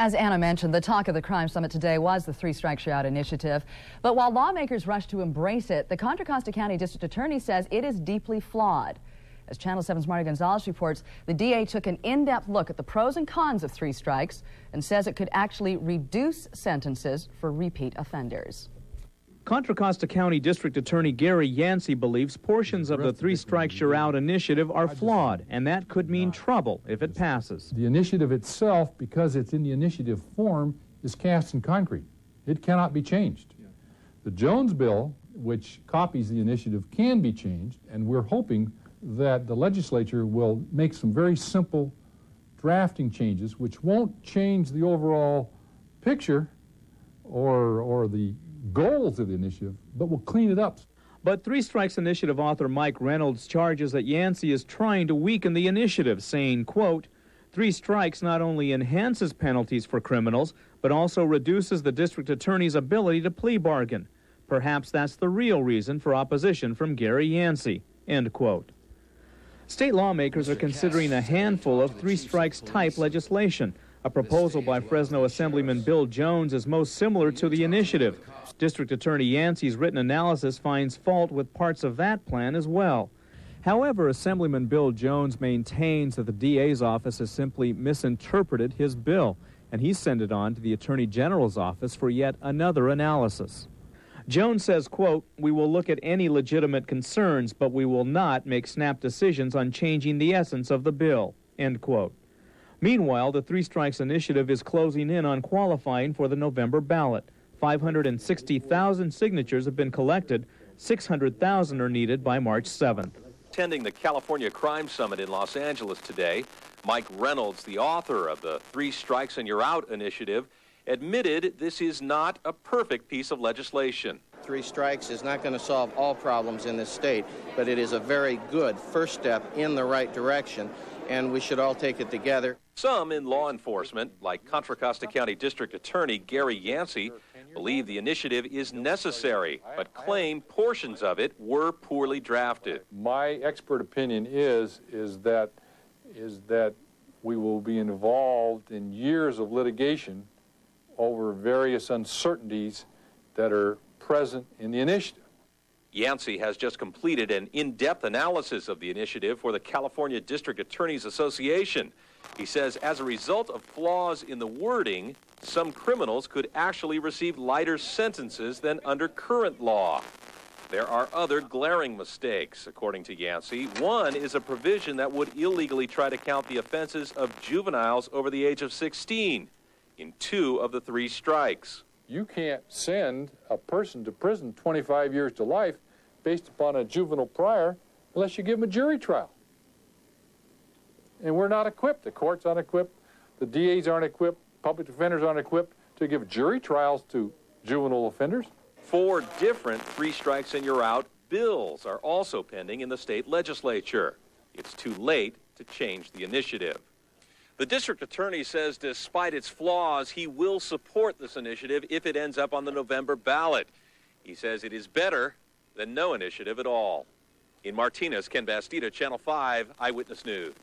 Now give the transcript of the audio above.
As Anna mentioned, the talk of the Crime Summit today was the Three Strikes You're Out initiative. But while lawmakers rush to embrace it, the Contra Costa County District Attorney says it is deeply flawed. As Channel 7's Marty Gonzalez reports, the DA took an in-depth look at the pros and cons of three strikes and says it could actually reduce sentences for repeat offenders. Contra Costa County District Attorney Gary Yancey believes portions of the Three Strikes You're Out initiative are flawed, and that could mean trouble if it passes. The initiative itself, because it's in the initiative form, is cast in concrete. It cannot be changed. The Jones bill, which copies the initiative, can be changed, and we're hoping that the legislature will make some very simple drafting changes which won't change the overall picture or the goals of the initiative, but will clean it up. But Three Strikes Initiative author Mike Reynolds charges that Yancey is trying to weaken the initiative, saying, quote, "Three strikes not only enhances penalties for criminals, but also reduces the district attorney's ability to plea bargain. Perhaps that's the real reason for opposition from Gary Yancey," end quote. State lawmakers are considering a handful of Three Strikes type legislation. A proposal by Fresno Assemblyman Bill Jones is most similar to the initiative. District Attorney Yancey's written analysis finds fault with parts of that plan as well. However, Assemblyman Bill Jones maintains that the DA's office has simply misinterpreted his bill, and he sent it on to the Attorney General's office for yet another analysis. Jones says, quote, "We will look at any legitimate concerns, but we will not make snap decisions on changing the essence of the bill," end quote. Meanwhile, the Three Strikes Initiative is closing in on qualifying for the November ballot. 560,000 signatures have been collected. 600,000 are needed by March 7th. Attending the California Crime Summit in Los Angeles today, Mike Reynolds, the author of the Three Strikes and You're Out initiative, admitted this is not a perfect piece of legislation. Three strikes is not going to solve all problems in this state, but it is a very good first step in the right direction, and we should all take it together. Some in law enforcement, like Contra Costa County District Attorney Gary Yancey, believe the initiative is necessary, but claim portions of it were poorly drafted. My expert opinion is that we will be involved in years of litigation over various uncertainties that are present in the initiative. Yancey has just completed an in-depth analysis of the initiative for the California District Attorneys Association. He says as a result of flaws in the wording, some criminals could actually receive lighter sentences than under current law. There are other glaring mistakes, according to Yancey. One is a provision that would illegally try to count the offenses of juveniles over the age of 16 in 2 of the 3 strikes. You can't send a person to prison 25 years to life based upon a juvenile prior unless you give them a jury trial. And we're not equipped. The courts aren't equipped. The DAs aren't equipped. Public defenders aren't equipped to give jury trials to juvenile offenders. 4 different Three Strikes and You're Out bills are also pending in the state legislature. It's too late to change the initiative. The district attorney says despite its flaws, he will support this initiative if it ends up on the November ballot. He says it is better than no initiative at all. In Martinez, Ken Bastida, Channel 5 Eyewitness News.